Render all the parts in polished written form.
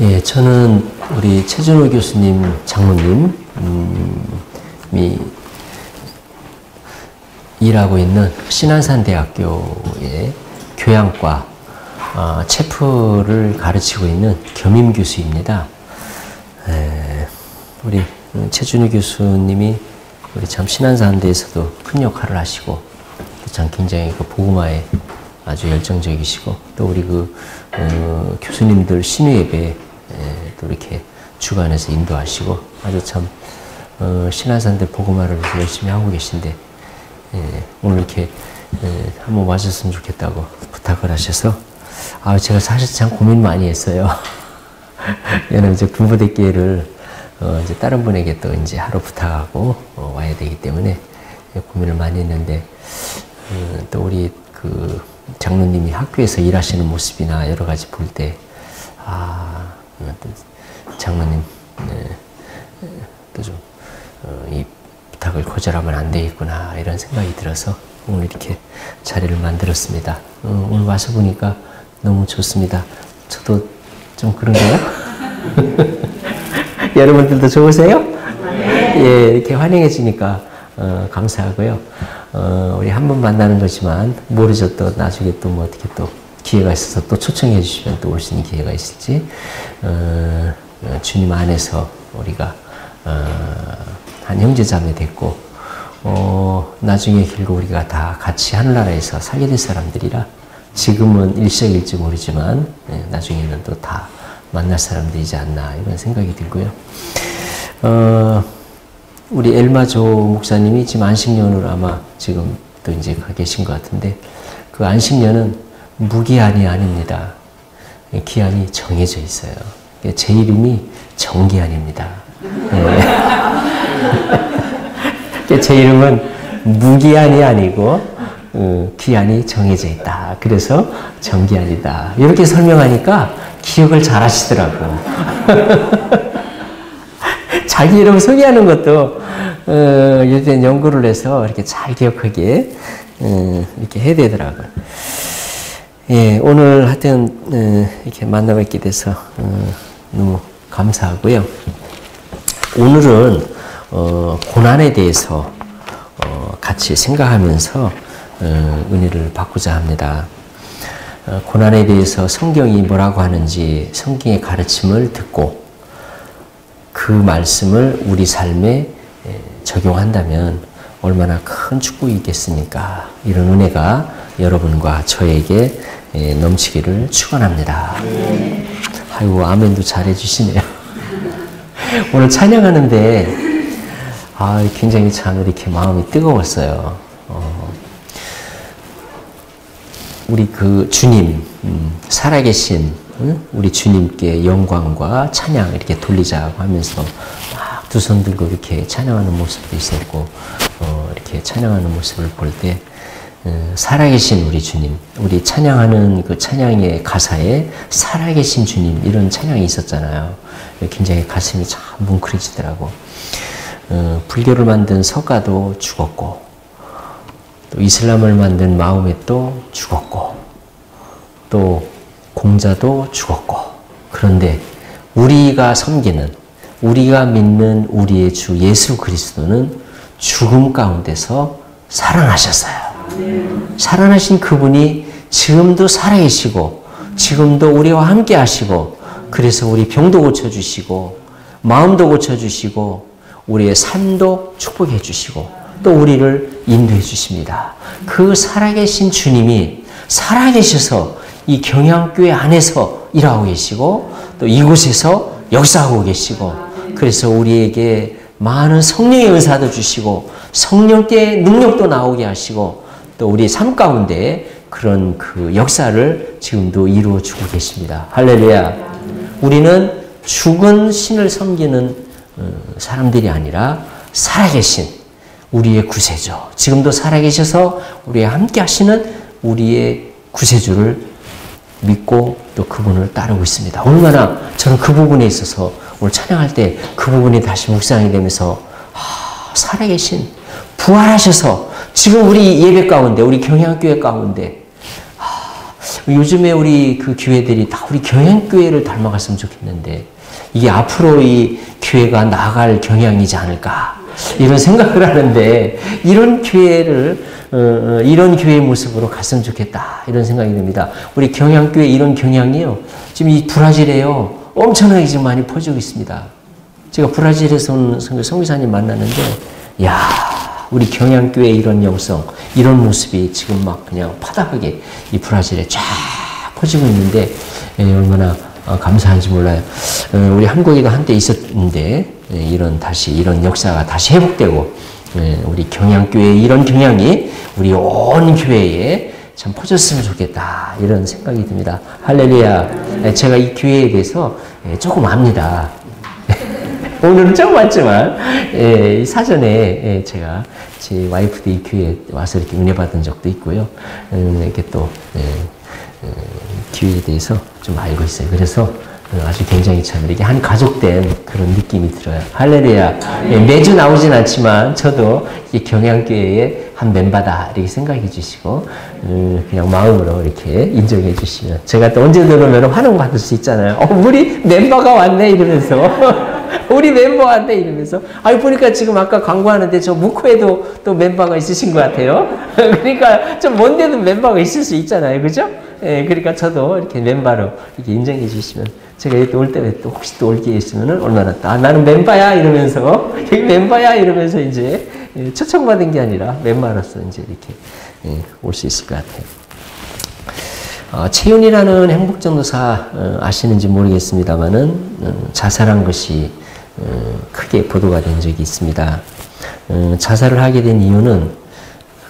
예, 저는 우리 최준호 교수님, 장로님이 일하고 있는 신안산대학교의 교양과 체프를 가르치고 있는 겸임 교수입니다. 우리 최준호 교수님이 우리 참 신안산대에서도 큰 역할을 하시고 참 굉장히 그 복음화에 아주 열정적이시고 또 우리 교수님들 신유예배 또 이렇게 주관해서 인도하시고 아주 참 신안산대 복음화를 열심히 하고 계신데 오늘 이렇게 한번 와줬으면 좋겠다고 부탁을 하셔서 제가 사실 참 고민 많이 했어요. 얘는 이제 군부대교회를 이제 다른 분에게 또 이제 하루 부탁하고 와야 되기 때문에 고민을 많이 했는데 또 우리 장로님이 학교에서 일하시는 모습이나 여러 가지 볼 때 장로님 또 좀 이 부탁을 거절하면 안 되겠구나 이런 생각이 들어서 오늘 이렇게 자리를 만들었습니다. 오늘 와서 보니까 너무 좋습니다. 저도 좀 그런가요? 여러분들도 좋으세요? 예, 이렇게 환영해 주니까 감사하고요. 우리 한 번 만나는 거지만 모르죠. 또 나중에 또 뭐 어떻게 또 기회가 있어서 또 초청해 주시면 또 올 수 있는 기회가 있을지 주님 안에서 우리가 한 형제자매 됐고 나중에 결국 우리가 다 같이 하늘나라에서 살게 될 사람들이라 지금은 일시적일지 모르지만 나중에는 또 다 만날 사람들이지 않나 이런 생각이 들고요. 우리 엘마조 목사님이 지금 안식년으로 아마 지금 또 이제 가 계신 것 같은데 그 안식년은 무기한이 아닙니다. 기한이 정해져 있어요. 제 이름이 정기한입니다. 제 이름은 무기한이 아니고 기한이 정해져 있다. 그래서 정기한이다. 이렇게 설명하니까 기억을 잘 하시더라고. 자기 이름 소개하는 것도 요즘 연구를 해서 이렇게 잘 기억하게 이렇게 해야 되더라고요. 예, 오늘 하여튼 이렇게 만나 뵙게 돼서 너무 감사하고요. 오늘은 고난에 대해서 같이 생각하면서 은혜를 받고자 합니다. 고난에 대해서 성경이 뭐라고 하는지 성경의 가르침을 듣고 그 말씀을 우리 삶에 적용한다면 얼마나 큰 축복이겠습니까? 이런 은혜가 여러분과 저에게 넘치기를 축원합니다. 아이고 아멘도 잘해 주시네요. 오늘 찬양하는데 굉장히 참 이렇게 마음이 뜨거웠어요. 우리 주님 살아계신 우리 주님께 영광과 찬양 이렇게 돌리자고 하면서 막 두 손 들고 이렇게 찬양하는 모습도 있었고 이렇게 찬양하는 모습을 볼 때 살아계신 우리 주님, 우리 찬양하는 그 찬양의 가사에 살아계신 주님 이런 찬양이 있었잖아요. 굉장히 가슴이 참 뭉클해지더라고. 불교를 만든 석가도 죽었고 또 이슬람을 만든 마호메도 죽었고 또 공자도 죽었고 그런데 우리가 섬기는 우리가 믿는 우리의 주 예수 그리스도는 죽음 가운데서 살아나셨어요. 살아나신 그분이 지금도 살아계시고 지금도 우리와 함께 하시고 그래서 우리 병도 고쳐주시고 마음도 고쳐주시고 우리의 삶도 축복해 주시고 또 우리를 인도해 주십니다. 그 살아계신 주님이 살아계셔서 이 경양교회 안에서 일하고 계시고 또 이곳에서 역사하고 계시고 그래서 우리에게 많은 성령의 은사도 주시고 성령의 능력도 나오게 하시고 또 우리의 삶 가운데 그런 그 역사를 지금도 이루어 주고 계십니다. 할렐루야. 우리는 죽은 신을 섬기는 사람들이 아니라 살아계신 우리의 구세주, 지금도 살아계셔서 우리와 함께 하시는 우리의 구세주를 믿고 또 그분을 따르고 있습니다. 얼마나 저는 그 부분에 있어서 오늘 찬양할 때 그 부분이 다시 묵상이 되면서 살아계신 부활하셔서 지금 우리 예배 가운데 우리 경양교회 가운데 요즘에 우리 그 교회들이 다 우리 경향교회를 닮아갔으면 좋겠는데 이게 앞으로 이 교회가 나아갈 경향이지 않을까 이런 생각을 하는데 이런 교회를 이런 교회의 모습으로 갔으면 좋겠다 이런 생각이 듭니다. 우리 경향교회 이런 경향이요. 지금 이 브라질에요. 엄청나게 지금 많이 퍼지고 있습니다. 제가 브라질에서 온 성교사님 만났는데 야 우리 경향교회 이런 영성 이런 모습이 지금 막 그냥 파다하게 이 브라질에 쫙 퍼지고 있는데 얼마나 감사한지 몰라요. 우리 한국에도 한때 있었는데 다시 이런 역사가 다시 회복되고 우리 경향교회 이런 경향이 우리 온 교회에 참 퍼졌으면 좋겠다 이런 생각이 듭니다. 할렐루야. 제가 이 교회에 대해서 조금 압니다. 오늘은 처음 왔지만 사전에 제가 제 와이프도 이 교회에 와서 이렇게 은혜 받은 적도 있고요. 이렇게 또 교회에 대해서 좀 알고 있어요. 그래서 아주 굉장히 참 이렇게 한 가족된 그런 느낌이 들어요. 할렐루야. 매주 나오진 않지만 저도 이 경향교회의 한 멤버다 이렇게 생각해 주시고 그냥 마음으로 이렇게 인정해 주시면 제가 또 언제 들어오면 환영 받을 수 있잖아요. 우리 멤버가 왔네 이러면서 우리 멤버 왔네 이러면서 보니까 지금 아까 광고하는데 저 묵호에도 또 멤버가 있으신 것 같아요. 그러니까 좀 먼데도 멤버가 있을 수 있잖아요. 그죠? 그러니까 저도 이렇게 멤버로 이렇게 인정해 주시면 제가 여기 올 때 또 혹시 또 올 게 있으면은 얼마나 나는 멤버야 이러면서 여기 멤버야 이러면서 이제 초청받은 게 아니라 멤버로서 이제 이렇게 올 수 있을 것 같아요. 채윤이라는 행복전도사 아시는지 모르겠습니다만은 자살한 것이 크게 보도가 된 적이 있습니다. 자살을 하게 된 이유는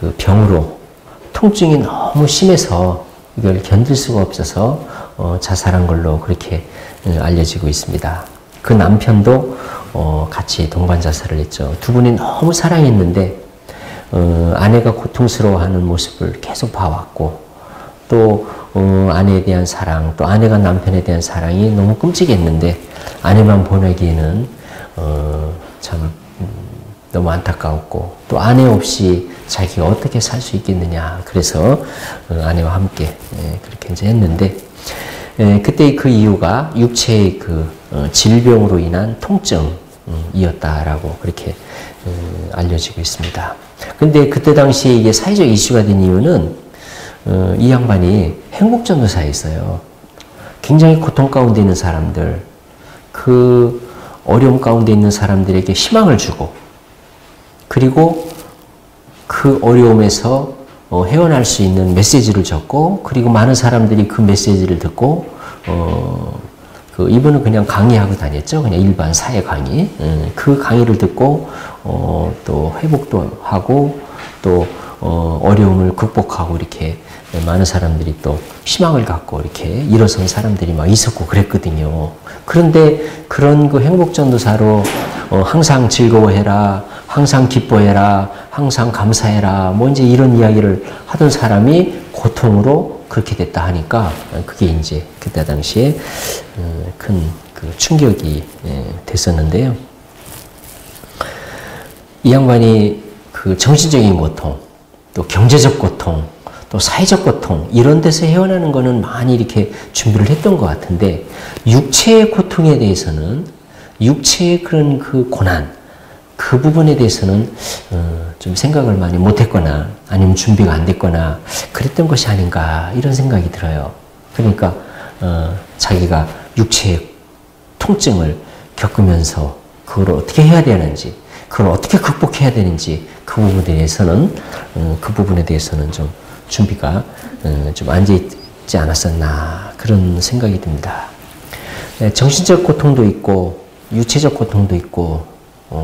그 병으로 통증이 너무 심해서 이걸 견딜 수가 없어서 자살한 걸로 그렇게 알려지고 있습니다. 그 남편도 같이 동반 자살을 했죠. 두 분이 너무 사랑했는데 아내가 고통스러워하는 모습을 계속 봐왔고 또 아내에 대한 사랑, 또 아내가 남편에 대한 사랑이 너무 끔찍했는데 아내만 보내기에는 참 너무 안타까웠고 또 아내 없이 자기가 어떻게 살 수 있겠느냐 그래서 아내와 함께 그렇게 이제 했는데 그때 그 이유가 육체의 그 질병으로 인한 통증이었다라고 그렇게 알려지고 있습니다. 근데 그때 당시에 이게 사회적 이슈가 된 이유는 이 양반이 행복전도사였어요. 굉장히 고통 가운데 있는 사람들, 그 어려움 가운데 있는 사람들에게 희망을 주고 그리고 그 어려움에서 헤어날 수 있는 메시지를 줬고 그리고 많은 사람들이 그 메시지를 듣고 이분은 그냥 강의하고 다녔죠. 그냥 일반 사회 강의. 그 강의를 듣고 또 회복도 하고 또 어려움을 극복하고 이렇게 많은 사람들이 또 희망을 갖고 이렇게 일어선 사람들이 막 있었고 그랬거든요. 그런데 그런 그 행복전도사로 항상 즐거워해라, 항상 기뻐해라, 항상 감사해라, 뭐 이제 이런 이야기를 하던 사람이 고통으로 그렇게 됐다 하니까 그게 이제 그때 당시에 큰 그 충격이 됐었는데요. 이 양반이 그 정신적인 고통, 또 경제적 고통, 또 사회적 고통 이런 데서 헤어나는 거는 많이 이렇게 준비를 했던 것 같은데 육체의 고통에 대해서는 육체의 그런 그 고난 그 부분에 대해서는 좀 생각을 많이 못했거나 아니면 준비가 안 됐거나 그랬던 것이 아닌가 이런 생각이 들어요. 그러니까 자기가 육체의 통증을 겪으면서 그걸 어떻게 해야 되는지 그걸 어떻게 극복해야 되는지 그 부분에 대해서는 좀 준비가 좀 안 돼 있지 않았었나 그런 생각이 듭니다. 정신적 고통도 있고 유체적 고통도 있고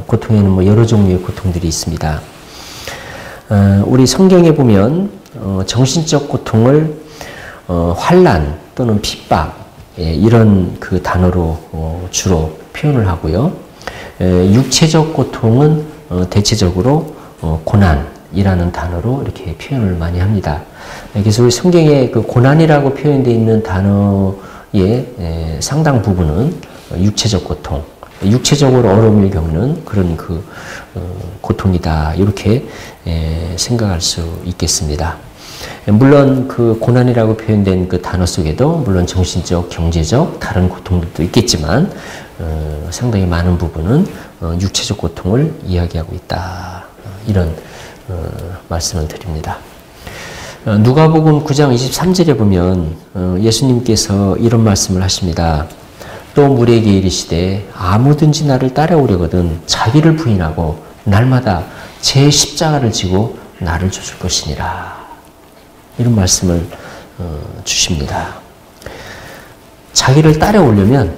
고통에는 뭐 여러 종류의 고통들이 있습니다. 우리 성경에 보면 정신적 고통을 환난 또는 핍박 이런 그 단어로 주로 표현을 하고요. 육체적 고통은 대체적으로 고난이라는 단어로 이렇게 표현을 많이 합니다. 그래서 우리 성경에 그 고난이라고 표현되어 있는 단어의 상당 부분은 육체적 고통, 육체적으로 어려움을 겪는 그런 그 고통이다 이렇게 생각할 수 있겠습니다. 물론 그 고난이라고 표현된 그 단어 속에도 물론 정신적, 경제적 다른 고통들도 있겠지만 상당히 많은 부분은 육체적 고통을 이야기하고 있다. 이런 말씀을 드립니다. 누가복음 9장 23절에 보면 예수님께서 이런 말씀을 하십니다. 또 무리에게 이르시되 아무든지 나를 따라오려거든 자기를 부인하고 날마다 제 십자가를 지고 나를 쫓을 것이니라. 이런 말씀을 주십니다. 자기를 따라오려면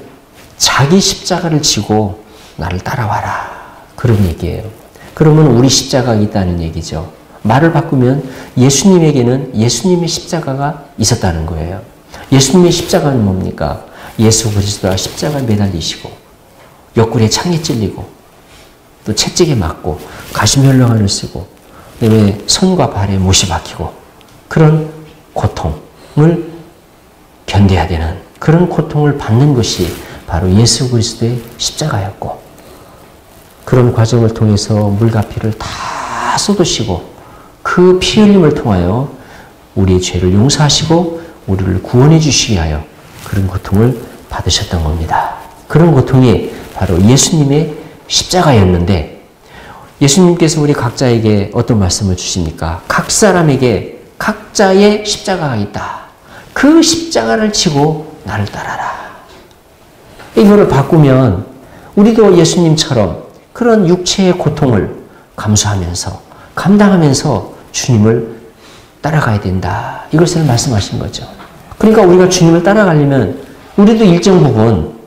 자기 십자가를 지고 나를 따라와라. 그런 얘기예요. 그러면 우리 십자가가 있다는 얘기죠. 말을 바꾸면 예수님에게는 예수님의 십자가가 있었다는 거예요. 예수님의 십자가는 뭡니까? 예수 그리스도가 십자가에 매달리시고 옆구리에 창에 찔리고 또 채찍에 맞고 가시면류관을 쓰고 그다음에 손과 발에 못이 박히고 그런 고통을 견뎌야 되는 그런 고통을 받는 것이 바로 예수 그리스도의 십자가였고 그런 과정을 통해서 물과 피를 다 쏟으시고 그 피 흘림을 통하여 우리의 죄를 용서하시고 우리를 구원해 주시기 위하여 그런 고통을 받으셨던 겁니다. 그런 고통이 바로 예수님의 십자가였는데 예수님께서 우리 각자에게 어떤 말씀을 주십니까? 각 사람에게 각자의 십자가가 있다. 그 십자가를 지고 나를 따라라. 이거를 바꾸면 우리도 예수님처럼 그런 육체의 고통을 감수하면서 감당하면서 주님을 따라가야 된다. 이것을 말씀하신 거죠. 그러니까 우리가 주님을 따라가려면 우리도 일정 부분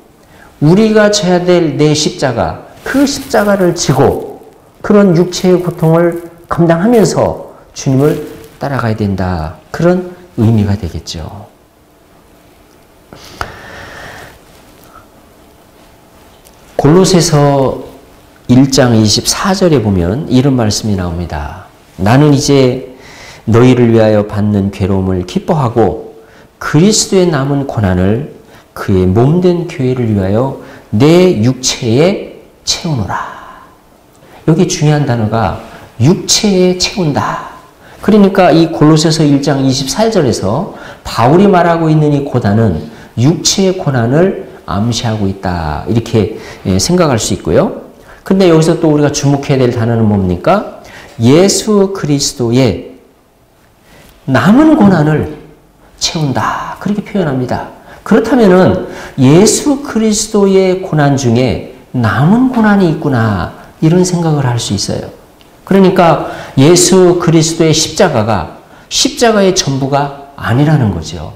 우리가 져야 될 내 십자가 그 십자가를 지고 그런 육체의 고통을 감당하면서 주님을 따라가야 된다. 그런 의미가 되겠죠. 골로새서 1장 24절에 보면 이런 말씀이 나옵니다. 나는 이제 너희를 위하여 받는 괴로움을 기뻐하고 그리스도의 남은 고난을 그의 몸된 교회를 위하여 내 육체에 채우노라. 여기 중요한 단어가 육체에 채운다. 그러니까 이 골로새서 1장 24절에서 바울이 말하고 있는 이 고난은 육체의 고난을 암시하고 있다. 이렇게 생각할 수 있고요. 근데 여기서 또 우리가 주목해야 될 단어는 뭡니까? 예수 그리스도의 남은 고난을 채운다. 그렇게 표현합니다. 그렇다면은 예수 그리스도의 고난 중에 남은 고난이 있구나. 이런 생각을 할 수 있어요. 그러니까 예수 그리스도의 십자가가 십자가의 전부가 아니라는 거죠.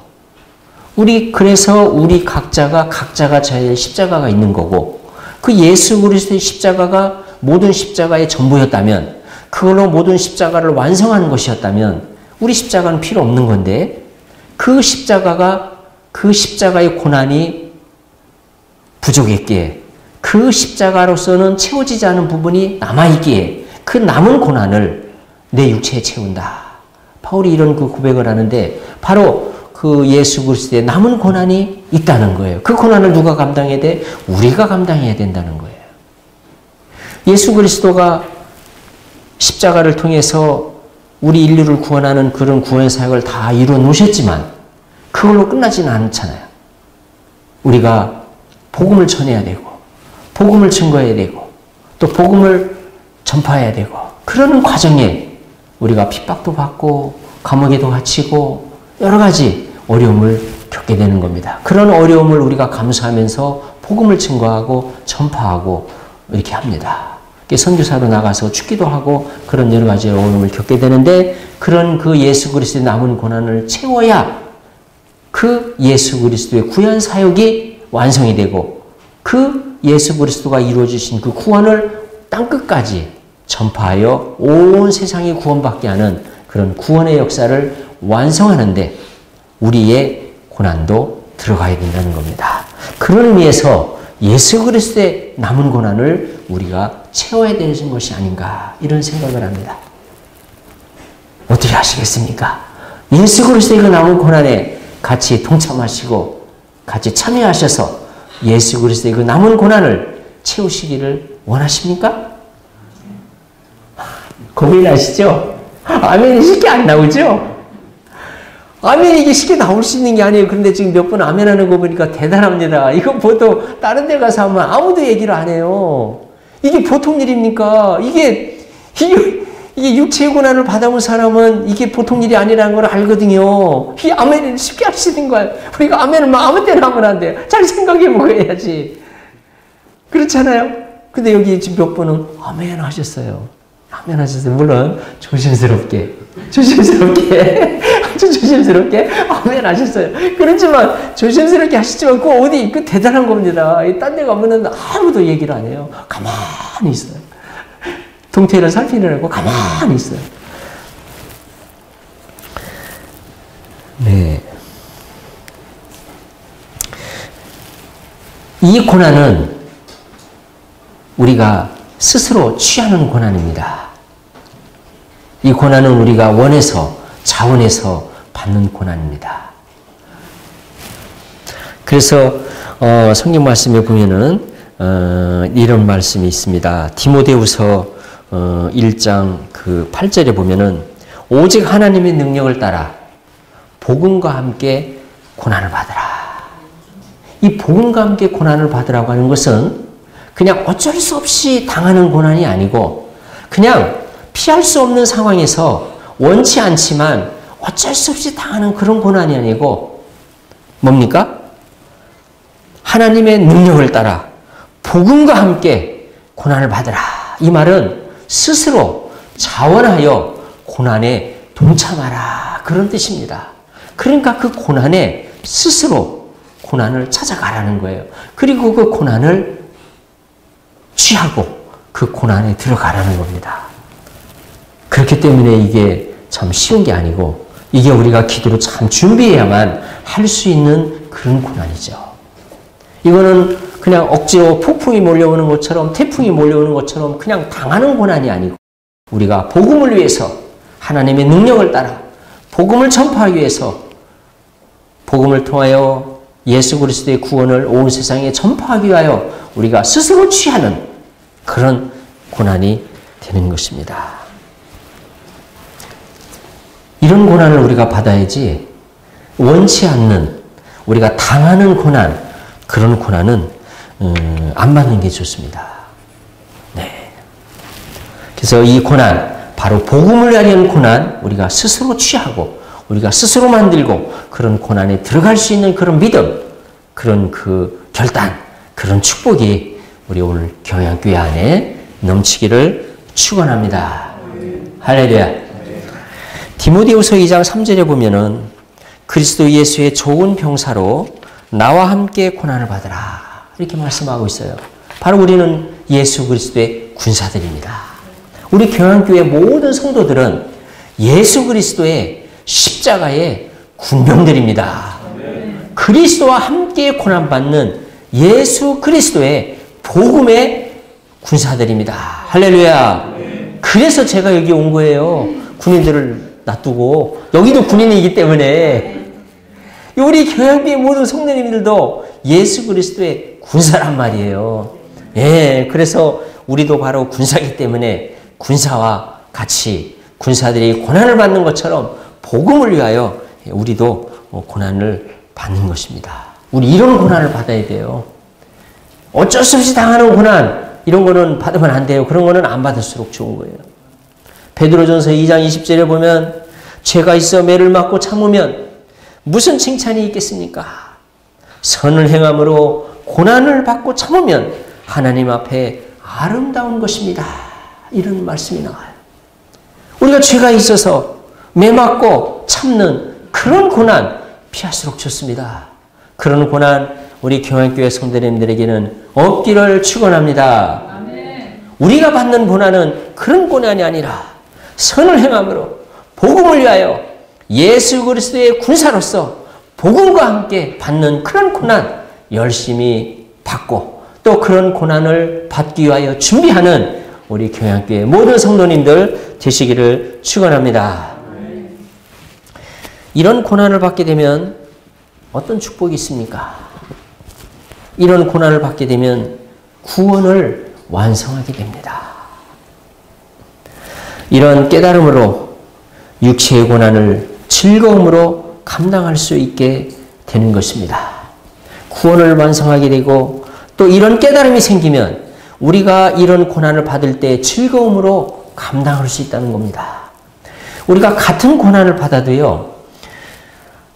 그래서 우리 각자가 져야 십자가가 있는 거고 그 예수 그리스도의 십자가가 모든 십자가의 전부였다면 그걸로 모든 십자가를 완성하는 것이었다면 우리 십자가는 필요 없는 건데 그 십자가의 고난이 부족했기에 그 십자가로서는 채워지지 않은 부분이 남아있기에 그 남은 고난을 내 육체에 채운다. 바울이 이런 그 고백을 하는데 바로 그 예수 그리스도의 남은 고난이 있다는 거예요. 그 고난을 누가 감당해야 돼? 우리가 감당해야 된다는 거예요. 예수 그리스도가 십자가를 통해서 우리 인류를 구원하는 그런 구원 사역을 다 이루어 놓으셨지만 그걸로 끝나지는 않잖아요. 우리가 복음을 전해야 되고 복음을 증거해야 되고 또 복음을 전파해야 되고 그러는 과정에 우리가 핍박도 받고 감옥에도 갇히고 여러 가지 어려움을 겪게 되는 겁니다. 그런 어려움을 우리가 감수하면서 복음을 증거하고 전파하고 이렇게 합니다. 선교사로 나가서 죽기도 하고 그런 여러 가지 어려움을 겪게 되는데 그런 그 예수 그리스도의 남은 고난을 채워야 그 예수 그리스도의 구원 사역이 완성이 되고 그 예수 그리스도가 이루어주신 그 구원을 땅끝까지 전파하여 온 세상이 구원받게 하는 그런 구원의 역사를 완성하는데 우리의 고난도 들어가야 된다는 겁니다. 그런 의미에서 예수 그리스도의 남은 고난을 우리가 채워야 되는 것이 아닌가 이런 생각을 합니다. 어떻게 하시겠습니까? 예수 그리스도의 그 남은 고난에 같이 동참하시고 같이 참여하셔서 예수 그리스도의 그 남은 고난을 채우시기를 원하십니까? 고민하시죠? 아멘이 쉽게 안 나오죠? 아멘 이게 쉽게 나올 수 있는 게 아니에요. 그런데 지금 몇 분 아멘 하는 거 보니까 대단합니다. 이거 보통 다른 데 가서 하면 아무도 얘기를 안 해요. 이게 보통 일입니까? 이게 육체의 고난을 받아본 사람은 이게 보통 일이 아니라는 걸 알거든요. 이 아멘을 쉽게 할 수 있는 거예요. 우리가 아멘을 막 아무 때나 하면 안 돼요. 잘 생각해보고 해야지. 그렇잖아요? 근데 여기 지금 몇 분은 아멘 하셨어요. 아멘 하셨어요. 물론 조심스럽게 아주 조심스럽게 아멘 하셨어요. 그렇지만 조심스럽게 하시지만 그 어디 그 대단한 겁니다. 딴 데 가면은 아무도 얘기를 안 해요. 가만히 있어요. 동태를 살피느라고 가만히 있어요. 네. 이 고난은 우리가 스스로 취하는 고난입니다. 이 고난은 우리가 원해서, 자원해서 받는 고난입니다. 그래서 성경 말씀에 보면은 이런 말씀이 있습니다. 디모데후서 1장 그 8절에 보면은 오직 하나님의 능력을 따라 복음과 함께 고난을 받으라. 이 복음과 함께 고난을 받으라고 하는 것은 그냥 어쩔 수 없이 당하는 고난이 아니고 그냥 피할 수 없는 상황에서 원치 않지만 어쩔 수 없이 당하는 그런 고난이 아니고 뭡니까? 하나님의 능력을 따라 복음과 함께 고난을 받으라. 이 말은 스스로 자원하여 고난에 동참하라. 그런 뜻입니다. 그러니까 그 고난에 스스로 고난을 찾아가라는 거예요. 그리고 그 고난을 취하고 그 고난에 들어가라는 겁니다. 그렇기 때문에 이게 참 쉬운 게 아니고 이게 우리가 기도로 참 준비해야만 할 수 있는 그런 고난이죠. 이거는 그냥 억지로 폭풍이 몰려오는 것처럼 태풍이 몰려오는 것처럼 그냥 당하는 고난이 아니고 우리가 복음을 위해서 하나님의 능력을 따라 복음을 전파하기 위해서 복음을 통하여 예수 그리스도의 구원을 온 세상에 전파하기 위하여 우리가 스스로 취하는 그런 고난이 되는 것입니다. 이런 고난을 우리가 받아야지 원치 않는 우리가 당하는 고난, 그런 고난은 안 받는 게 좋습니다. 네. 그래서 이 고난, 바로 복음을 위한 고난, 우리가 스스로 취하고 우리가 스스로 만들고 그런 고난에 들어갈 수 있는 그런 믿음, 그런 그 결단, 그런 축복이 우리 오늘 경양교회 안에 넘치기를 축원합니다. 할렐루야. 디모데후서 2장 3절에 보면은 그리스도 예수의 좋은 병사로 나와 함께 고난을 받으라. 이렇게 말씀하고 있어요. 바로 우리는 예수 그리스도의 군사들입니다. 우리 경양교회 모든 성도들은 예수 그리스도의 십자가의 군병들입니다. 그리스도와 함께 고난받는 예수 그리스도의 복음의 군사들입니다. 할렐루야. 그래서 제가 여기 온 거예요. 군인들을 놔두고 여기도 군인이기 때문에 우리 경양교회 모든 성도님들도 예수 그리스도의 군사란 말이에요. 예, 그래서 우리도 바로 군사이기 때문에 군사와 같이 군사들이 고난을 받는 것처럼 복음을 위하여 우리도 고난을 받는 것입니다. 우리 이런 고난을 받아야 돼요. 어쩔 수 없이 당하는 고난, 이런 거는 받으면 안 돼요. 그런 거는 안 받을수록 좋은 거예요. 베드로전서 2장 20절에 보면 죄가 있어 매를 맞고 참으면 무슨 칭찬이 있겠습니까? 선을 행함으로 고난을 받고 참으면 하나님 앞에 아름다운 것입니다. 이런 말씀이 나와요. 우리가 죄가 있어서 매 맞고 참는 그런 고난 피할수록 좋습니다. 그런 고난 우리 경양교회 성도님들에게는 없기를 축원합니다. 우리가 받는 고난은 그런 고난이 아니라 선을 행함으로 복음을 위하여 예수 그리스도의 군사로서 복음과 함께 받는 그런 고난 열심히 받고 또 그런 고난을 받기 위하여 준비하는 우리 경양교회 모든 성도님들 되시기를 축원합니다. 이런 고난을 받게 되면 어떤 축복이 있습니까? 이런 고난을 받게 되면 구원을 완성하게 됩니다. 이런 깨달음으로 육체의 고난을 즐거움으로 감당할 수 있게 되는 것입니다. 구원을 완성하게 되고 또 이런 깨달음이 생기면 우리가 이런 고난을 받을 때 즐거움으로 감당할 수 있다는 겁니다. 우리가 같은 고난을 받아도요,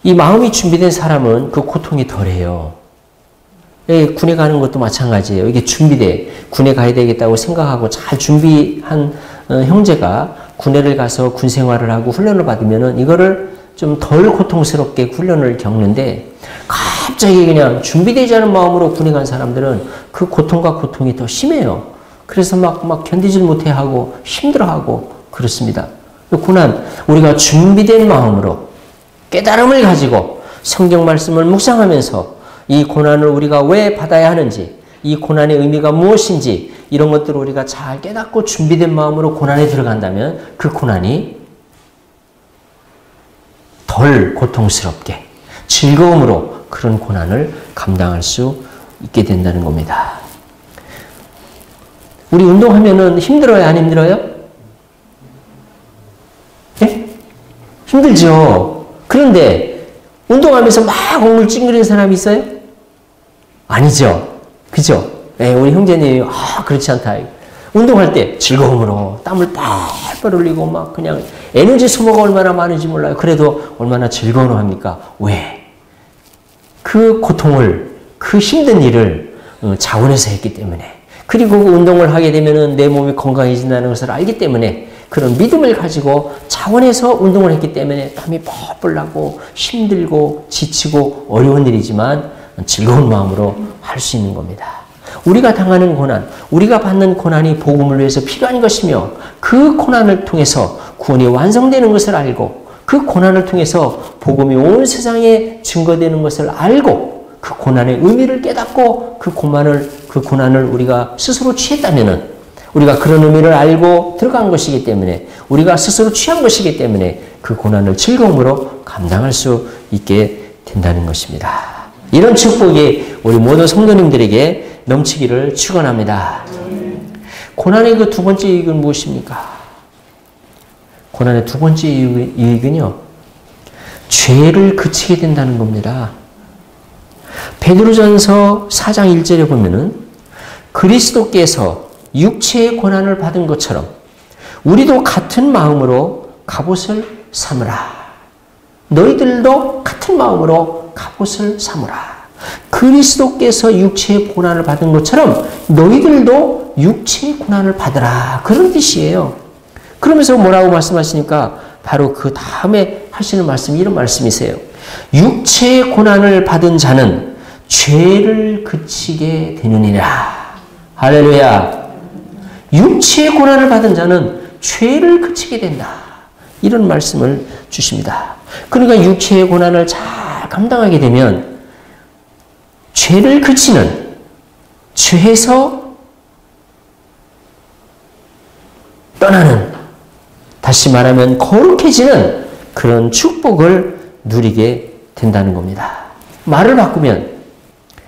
이 마음이 준비된 사람은 그 고통이 덜해요. 군에 가는 것도 마찬가지예요. 이게 군에 가야 되겠다고 생각하고 잘 준비한 형제가 군대를 가서 군 생활을 하고 훈련을 받으면은 이거를 좀 덜 고통스럽게 훈련을 겪는데, 갑자기 그냥 준비되지 않은 마음으로 군에 간 사람들은 그 고통과 고통이 더 심해요. 그래서 막 견디질 못해 하고 힘들어하고 그렇습니다. 고난, 우리가 준비된 마음으로 깨달음을 가지고 성경 말씀을 묵상하면서 이 고난을 우리가 왜 받아야 하는지, 이 고난의 의미가 무엇인지 이런 것들을 우리가 잘 깨닫고 준비된 마음으로 고난에 들어간다면 그 고난이 덜 고통스럽게 즐거움으로 그런 고난을 감당할 수 있게 된다는 겁니다. 우리 운동하면은 힘들어요? 안 힘들어요? 예? 힘들죠. 그런데 운동하면서 막 엉물 찡그리는 사람이 있어요? 아니죠. 그죠? 예, 우리 형제님이 그렇지 않다. 운동할 때 즐거움으로 땀을 뻘뻘 흘리고 막 그냥 에너지 소모가 얼마나 많은지 몰라요. 그래도 얼마나 즐거움을 합니까? 왜? 그 고통을, 그 힘든 일을 자원해서 했기 때문에, 그리고 그 운동을 하게 되면은 내 몸이 건강해진다는 것을 알기 때문에, 그런 믿음을 가지고 자원해서 운동을 했기 때문에 땀이 뻘뻘 나고 힘들고 지치고 어려운 일이지만 즐거운 마음으로 할 수 있는 겁니다. 우리가 당하는 고난, 우리가 받는 고난이 복음을 위해서 필요한 것이며, 그 고난을 통해서 구원이 완성되는 것을 알고, 그 고난을 통해서 복음이 온 세상에 증거되는 것을 알고, 그 고난의 의미를 깨닫고 그 고난을 우리가 스스로 취했다면은, 우리가 그런 의미를 알고 들어간 것이기 때문에, 우리가 스스로 취한 것이기 때문에 그 고난을 즐거움으로 감당할 수 있게 된다는 것입니다. 이런 축복이 우리 모든 성도님들에게 넘치기를 축원합니다. 고난의 그 두 번째 이익은 무엇입니까? 고난의 두 번째 이익은요, 죄를 그치게 된다는 겁니다. 베드로전서 4장 1절에 보면은 그리스도께서 육체의 고난을 받은 것처럼 우리도 같은 마음으로 갑옷을 삼으라. 너희들도 같은 마음으로 갑옷을 삼으라. 그리스도께서 육체의 고난을 받은 것처럼 너희들도 육체의 고난을 받으라. 그런 뜻이에요. 그러면서 뭐라고 말씀하시니까 바로 그 다음에 하시는 말씀이 이런 말씀이세요. 육체의 고난을 받은 자는 죄를 그치게 되느니라. 할렐루야. 육체의 고난을 받은 자는 죄를 그치게 된다. 이런 말씀을 주십니다. 그러니까 육체의 고난을 잘 감당하게 되면 죄를 그치는, 죄에서 떠나는, 다시 말하면 거룩해지는 그런 축복을 누리게 된다는 겁니다. 말을 바꾸면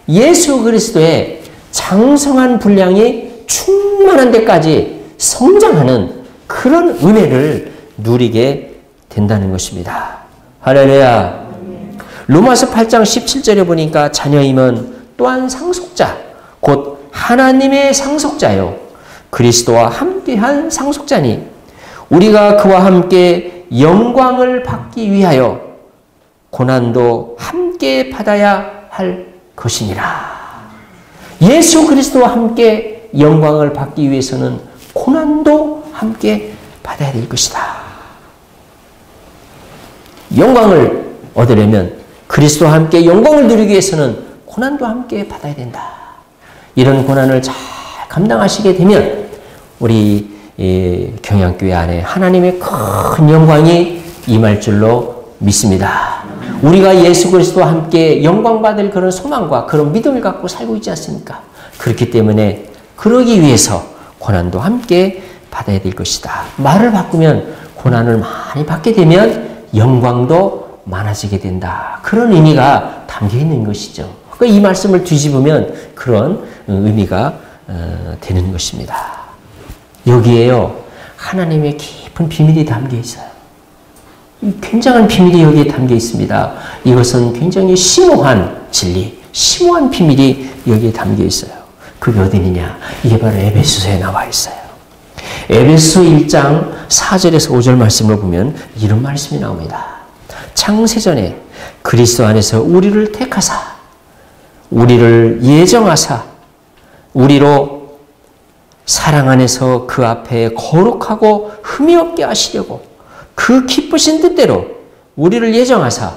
예수 그리스도의 장성한 분량이 충만한 데까지 성장하는 그런 은혜를 누리게 된다는 것입니다. 할렐루야. 로마서 8장 17절에 보니까 자녀임은 또한 상속자, 곧 하나님의 상속자요 그리스도와 함께한 상속자니 우리가 그와 함께 영광을 받기 위하여 고난도 함께 받아야 할 것이니라. 예수 그리스도와 함께 영광을 받기 위해서는 고난도 함께 받아야 될 것이다. 영광을 얻으려면, 그리스도와 함께 영광을 누리기 위해서는 고난도 함께 받아야 된다. 이런 고난을 잘 감당하시게 되면 우리 경양교회 안에 하나님의 큰 영광이 임할 줄로 믿습니다. 우리가 예수 그리스도와 함께 영광받을 그런 소망과 그런 믿음을 갖고 살고 있지 않습니까? 그렇기 때문에 그러기 위해서 고난도 함께 받아야 될 것이다. 말을 바꾸면 고난을 많이 받게 되면 영광도 많아지게 된다. 그런 의미가 담겨 있는 것이죠. 그러니까 이 말씀을 뒤집으면 그런 의미가 되는 것입니다. 여기에요, 하나님의 깊은 비밀이 담겨 있어요. 굉장한 비밀이 여기에 담겨 있습니다. 이것은 굉장히 심오한 진리, 심오한 비밀이 여기에 담겨 있어요. 그게 어디느냐? 이게 바로 에베소서에 나와 있어요. 에베소 1장 4절에서 5절 말씀을 보면 이런 말씀이 나옵니다. 창세전에 그리스도 안에서 우리를 택하사 우리를 예정하사 우리로 사랑 안에서 그 앞에 거룩하고 흠이 없게 하시려고 그 기쁘신 뜻대로 우리를 예정하사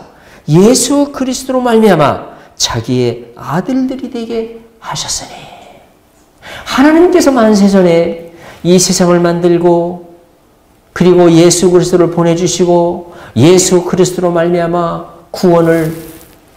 예수 그리스도로 말미암아 자기의 아들들이 되게 하셨으니 하나님께서 만세전에 이 세상을 만들고 그리고 예수 그리스도를 보내주시고 예수 그리스도로 말미암아 구원을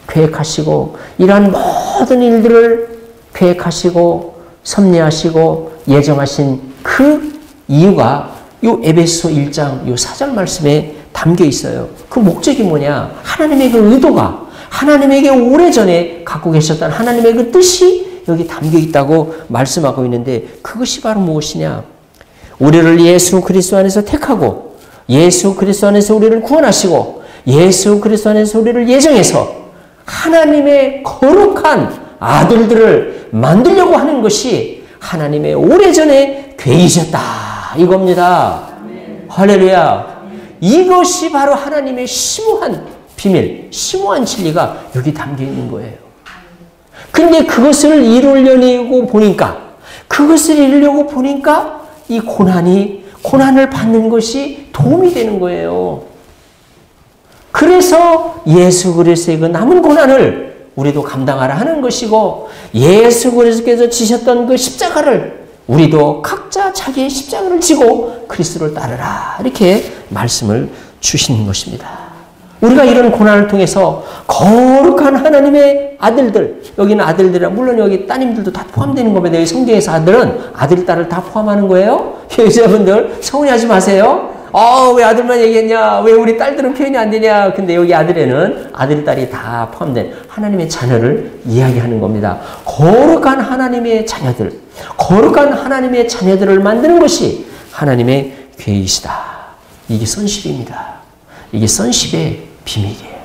계획하시고 이러한 모든 일들을 계획하시고 섭리하시고 예정하신 그 이유가 이 에베소 1장 이 4절 말씀에 담겨 있어요. 그 목적이 뭐냐? 하나님의 그 의도가 하나님에게 오래전에 갖고 계셨던 하나님의 그 뜻이 여기 담겨 있다고 말씀하고 있는데 그것이 바로 무엇이냐? 우리를 예수 그리스도 안에서 택하고 예수 그리스도 안에서 우리를 구원하시고 예수 그리스도 안에서 우리를 예정해서 하나님의 거룩한 아들들을 만들려고 하는 것이 하나님의 오래전에 계획이셨다 이겁니다. 할렐루야. 이것이 바로 하나님의 심오한 비밀, 심오한 진리가 여기 담겨 있는 거예요. 근데 그것을 이루려고 보니까 이 고난을 받는 것이 도움이 되는 거예요. 그래서 예수 그리스도의 그 남은 고난을 우리도 감당하라 하는 것이고 예수 그리스도께서 지셨던 그 십자가를 우리도 각자 자기의 십자가를 지고 그리스도를 따르라 이렇게 말씀을 주시는 것입니다. 우리가 이런 고난을 통해서 거룩한 하나님의 아들들, 여기는 아들들이라 물론 여기 따님들도 다 포함되는 겁니다. 여기 성경에서 아들은 아들, 딸을 다 포함하는 거예요. 여자분들 서운해하지 마세요. 왜 아들만 얘기했냐? 왜 우리 딸들은 표현이 안 되냐? 근데 여기 아들에는 아들, 딸이 다 포함된 하나님의 자녀를 이야기하는 겁니다. 거룩한 하나님의 자녀들, 거룩한 하나님의 자녀들을 만드는 것이 하나님의 계획이시다. 이게 sonship입니다. 이게 sonship의 비밀이에요.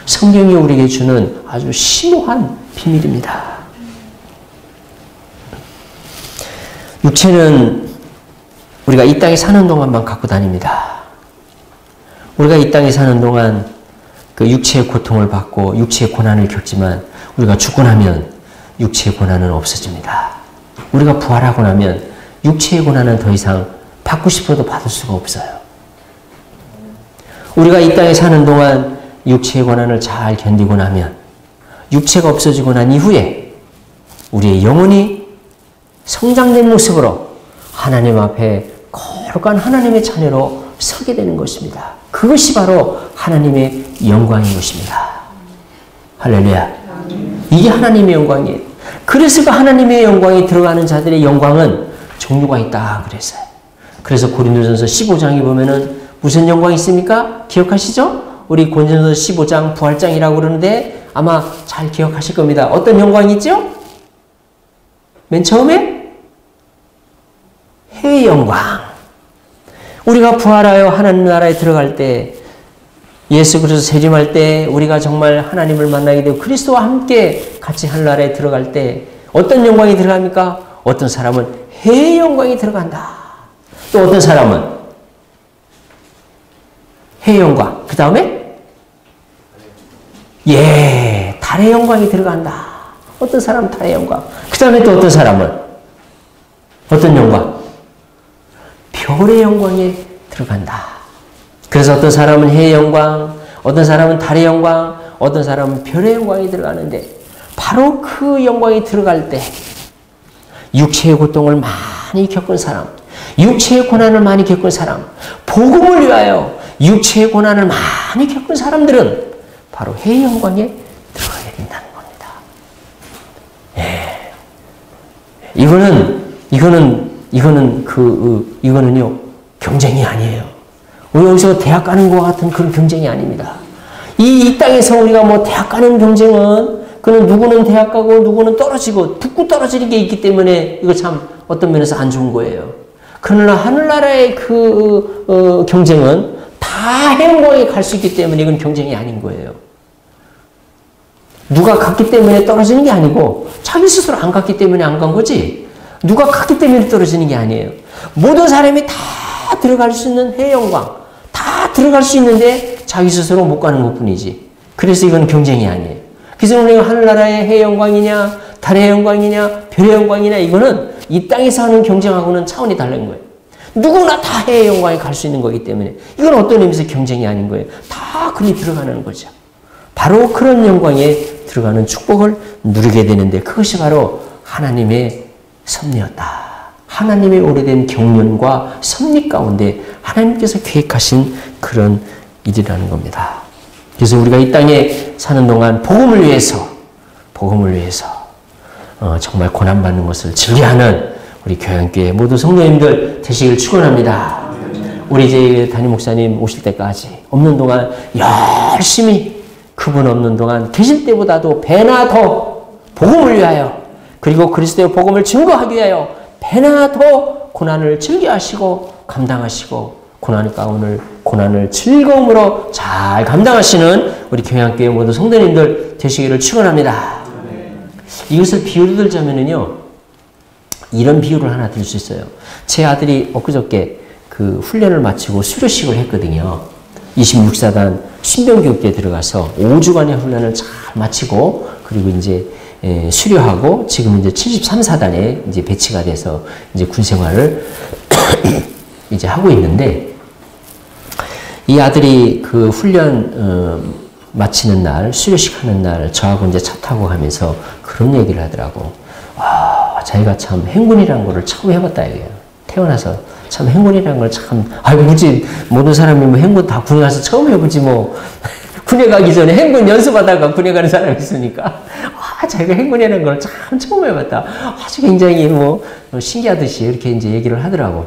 성경이 우리에게 주는 아주 심오한 비밀입니다. 육체는 우리가 이 땅에 사는 동안만 갖고 다닙니다. 우리가 이 땅에 사는 동안 그 육체의 고통을 받고 육체의 고난을 겪지만 우리가 죽고 나면 육체의 고난은 없어집니다. 우리가 부활하고 나면 육체의 고난은 더 이상 받고 싶어도 받을 수가 없어요. 우리가 이 땅에 사는 동안 육체의 고난을 잘 견디고 나면 육체가 없어지고 난 이후에 우리의 영혼이 성장된 모습으로 하나님 앞에 거룩한 하나님의 자녀로 서게 되는 것입니다. 그것이 바로 하나님의 영광인 것입니다. 할렐루야. 이게 하나님의 영광이에요. 그래서 그 하나님의 영광에 들어가는 자들의 영광은 종류가 있다 그랬어요. 그래서 고린도전서 15장에 보면은 무슨 영광이 있습니까? 기억하시죠? 우리 고린도전서 15장 부활장이라고 그러는데 아마 잘 기억하실 겁니다. 어떤 영광이 있죠? 맨 처음에 해의 영광. 우리가 부활하여 하나님 나라에 들어갈 때 예수 그리스도 세림할 때 우리가 정말 하나님을 만나게 되고 그리스도와 함께 같이 하늘나라에 들어갈 때 어떤 영광이 들어갑니까? 어떤 사람은 해의 영광이 들어간다. 또 어떤 사람은 해의 영광. 그 다음에 달의 영광이 들어간다. 어떤 사람은 달의 영광. 그 다음에 또 어떤 사람은 어떤 영광? 별의 영광에 들어간다. 그래서 어떤 사람은 해의 영광, 어떤 사람은 달의 영광, 어떤 사람은 별의 영광이 들어가는데 바로 그 영광이 들어갈 때 육체의 고통을 많이 겪은 사람, 육체의 고난을 많이 겪은 사람, 복음을 위하여 육체의 고난을 많이 겪은 사람들은 바로 해의 영광에 들어가게 된다는 겁니다. 이거는요 경쟁이 아니에요. 우리 여기서 대학 가는 것과 같은 그런 경쟁이 아닙니다. 이 땅에서 우리가 뭐 대학 가는 경쟁은 그는 누구는 대학 가고 누구는 떨어지고 붙고 떨어지는 게 있기 때문에 이거 참 어떤 면에서 안 좋은 거예요. 그러나 하늘나라의 경쟁은 다 다 해영광에 갈 수 있기 때문에 이건 경쟁이 아닌 거예요. 누가 갔기 때문에 떨어지는 게 아니고 자기 스스로 안 갔기 때문에 안 간 거지 누가 갔기 때문에 떨어지는 게 아니에요. 모든 사람이 다 들어갈 수 있는 해영광 다 들어갈 수 있는데 자기 스스로 못 가는 것뿐이지. 그래서 이건 경쟁이 아니에요. 그래서 우리가 하늘나라의 해영광이냐 달의 영광이냐 별의 영광이냐 이거는 이 땅에서 하는 경쟁하고는 차원이 다른 거예요. 누구나 다 해의 영광에 갈 수 있는 거기 때문에 이건 어떤 의미에서 경쟁이 아닌 거예요. 다 그리 들어가는 거죠. 바로 그런 영광에 들어가는 축복을 누리게 되는데 그것이 바로 하나님의 섭리였다. 하나님의 오래된 경륜과 섭리 가운데 하나님께서 계획하신 그런 일이라는 겁니다. 그래서 우리가 이 땅에 사는 동안 복음을 위해서 정말 고난받는 것을 즐겨하는 우리 교양교회 모두 성도님들 되시길 축원합니다. 우리 이제 담임 목사님 오실 때까지 없는 동안 열심히 그분 없는 동안 계실 때보다도 배나 더 복음을 위하여 그리고 그리스도의 복음을 증거하기 위하여 배나 더 고난을 즐겨하시고 감당하시고 고난을 즐거움으로 잘 감당하시는 우리 교양교회 모두 성도님들 되시기를 축원합니다. 이것을 비유로 들자면은요, 이런 비유를 하나 들 수 있어요. 제 아들이 엊그저께 그 훈련을 마치고 수료식을 했거든요. 26사단 신병교육대에 들어가서 5주간의 훈련을 잘 마치고 그리고 이제 수료하고 지금 이제 73사단에 이제 배치가 돼서 이제 군 생활을 이제 하고 있는데 이 아들이 그 훈련 마치는 날, 수료식 하는 날 저하고 이제 차 타고 가면서 그런 얘기를 하더라고. 와, 자기가 참 행군이라는 거를 처음 해봤다 이거예요. 태어나서 참 행군이라는 걸 참, 아이고, 뭐지, 모든 사람이 뭐 행군 다 군에 가서 처음 해보지 뭐. 군에 가기 전에 행군 연습하다가 군에 가는 사람이 있으니까, 와, 자기가 행군이라는 걸 참 처음 해봤다. 아주 굉장히 뭐, 신기하듯이 이렇게 이제 얘기를 하더라고.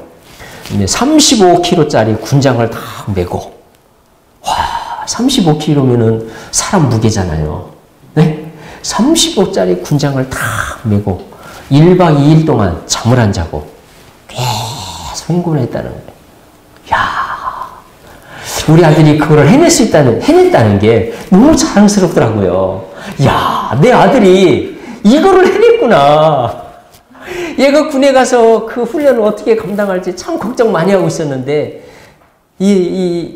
35kg짜리 군장을 다 메고, 와, 35kg면은 사람 무게잖아요. 네? 35짜리 군장을 다 메고, 1박 2일 동안 잠을 안 자고, 계속 행군을 했다는 거예요. 야, 우리 아들이 그거를 해냈다는 게 너무 자랑스럽더라고요. 야, 내 아들이 이거를 해냈구나. 얘가 군에 가서 그 훈련을 어떻게 감당할지 참 걱정 많이 하고 있었는데,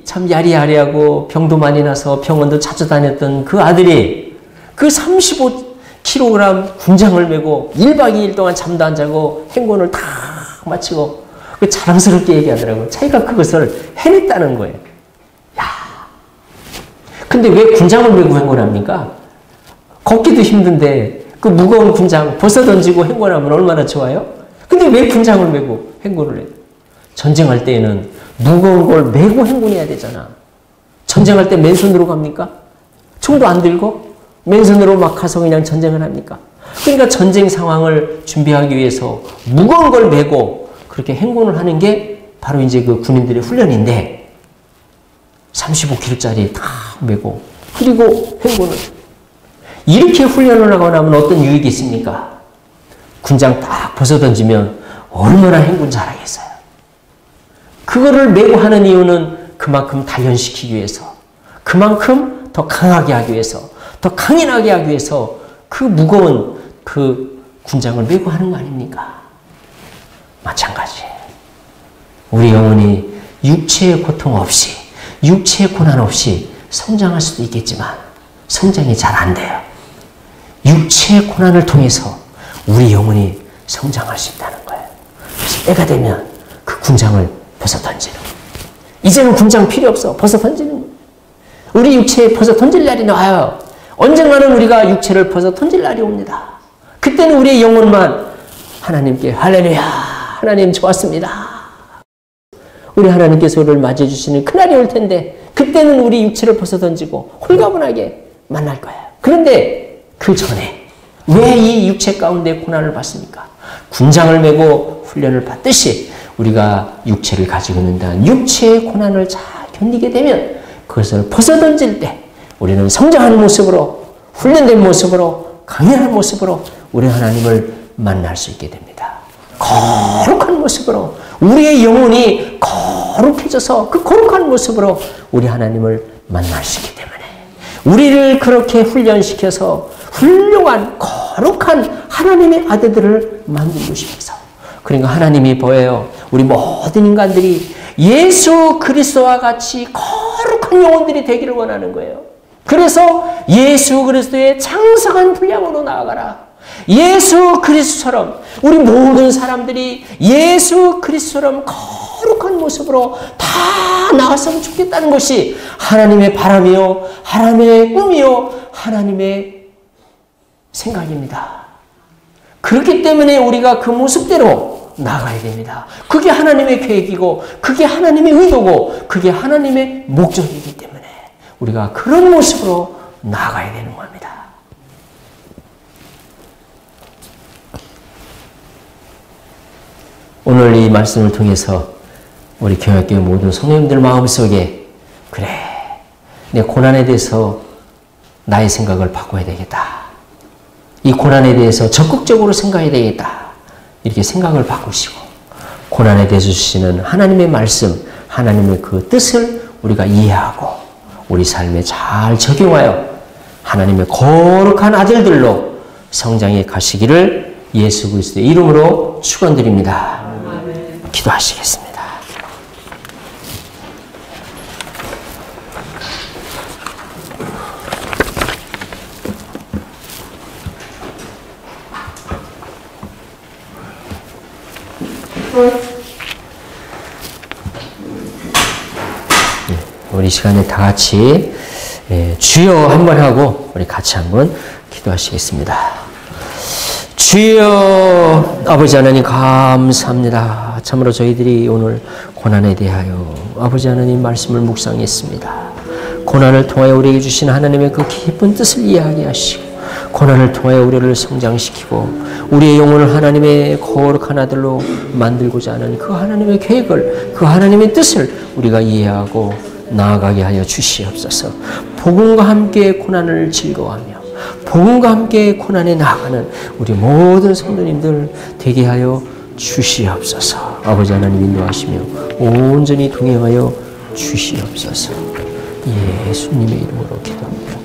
참 야리야리하고 병도 많이 나서 병원도 자주 다녔던 그 아들이 그 35kg 군장을 메고 1박 2일 동안 잠도 안 자고 행군을 다 마치고 그 자랑스럽게 얘기하더라고요. 자기가 그것을 해냈다는 거예요. 야, 근데 왜 군장을 메고 행군합니까? 걷기도 힘든데 그 무거운 군장 벗어던지고 행군하면 얼마나 좋아요? 근데 왜 군장을 메고 행군을 해요? 전쟁할 때에는 무거운 걸 메고 행군해야 되잖아. 전쟁할 때 맨손으로 갑니까? 총도 안 들고 맨손으로 막 가서 그냥 전쟁을 합니까? 그러니까 전쟁 상황을 준비하기 위해서 무거운 걸 메고 그렇게 행군을 하는 게 바로 이제 그 군인들의 훈련인데 35kg짜리 다 메고 그리고 행군을 이렇게 훈련을 하고 나면 어떤 유익이 있습니까? 군장 딱 벗어던지면 얼마나 행군 잘하겠어요. 그거를 메고 하는 이유는 그만큼 단련시키기 위해서 그만큼 더 강하게 하기 위해서 더 강인하게 하기 위해서 그 무거운 그 군장을 메고 하는 거 아닙니까? 마찬가지예요. 우리 영혼이 육체의 고통 없이 육체의 고난 없이 성장할 수도 있겠지만 성장이 잘 안 돼요. 육체의 고난을 통해서 우리 영혼이 성장할 수 있다는 거예요. 그래서 때가 되면 그 군장을 벗어 던지는 거예요. 이제는 군장 필요 없어. 벗어 던지는 거예요. 우리 육체에 벗어 던질 날이 나와요. 언젠가는 우리가 육체를 벗어 던질 날이 옵니다. 그때는 우리의 영혼만 하나님께 할렐루야 하나님 좋았습니다. 우리 하나님께서 우리를 맞이해 주시는 그날이 올 텐데 그때는 우리 육체를 벗어 던지고 홀가분하게 만날 거예요. 그런데 그 전에 왜 이 육체 가운데 고난을 받습니까? 군장을 메고 훈련을 받듯이 우리가 육체를 가지고 있는 육체의 고난을 잘 견디게 되면 그것을 벗어 던질 때 우리는 성장하는 모습으로 훈련된 모습으로 강인한 모습으로 우리 하나님을 만날 수 있게 됩니다. 거룩한 모습으로 우리의 영혼이 거룩해져서 그 거룩한 모습으로 우리 하나님을 만나시기 때문에 우리를 그렇게 훈련시켜서 훌륭한 거룩한 하나님의 아들들을 만들고 싶어서 그러니까 하나님이 보여요. 우리 모든 인간들이 예수 그리스도와 같이 거룩한 영혼들이 되기를 원하는 거예요. 그래서 예수 그리스도의 창성한 분량으로 나아가라. 예수 그리스도처럼 우리 모든 사람들이 예수 그리스도처럼 거룩한 모습으로 다 나갔으면 좋겠다는 것이 하나님의 바람이요, 하나님의 꿈이요, 하나님의 생각입니다. 그렇기 때문에 우리가 그 모습대로 나가야 됩니다. 그게 하나님의 계획이고 그게 하나님의 의도고 그게 하나님의 목적이기 때문에 우리가 그런 모습으로 나가야 되는 겁니다. 오늘 이 말씀을 통해서 우리 교회교회 모든 성도님들 마음속에 그래, 내 고난에 대해서 나의 생각을 바꿔야 되겠다. 이 고난에 대해서 적극적으로 생각해야 되겠다. 이렇게 생각을 바꾸시고 고난에 대해서 주시는 하나님의 말씀, 하나님의 그 뜻을 우리가 이해하고 우리 삶에 잘 적용하여 하나님의 거룩한 아들들로 성장해 가시기를 예수 그리스도의 이름으로 축원드립니다. 기도하시겠습니다. 우리 시간에 다 같이 주여 한번 하고 우리 같이 한번 기도하시겠습니다. 주여 아버지 하나님 감사합니다. 참으로 저희들이 오늘 고난에 대하여 아버지 하나님 말씀을 묵상했습니다. 고난을 통하여 우리에게 주신 하나님의 그 깊은 뜻을 이해하게 하시고 고난을 통하여 우리를 성장시키고 우리의 영혼을 하나님의 거룩한 아들로 만들고자 하는 그 하나님의 계획을 그 하나님의 뜻을 우리가 이해하고 나아가게 하여 주시옵소서. 복음과 함께 고난을 즐거워하며 복음과 함께 고난에 나아가는 우리 모든 성도님들 되게 하여 주시옵소서. 아버지 하나님 인도하시며 온전히 동행하여 주시옵소서. 예수님의 이름으로 기도합니다.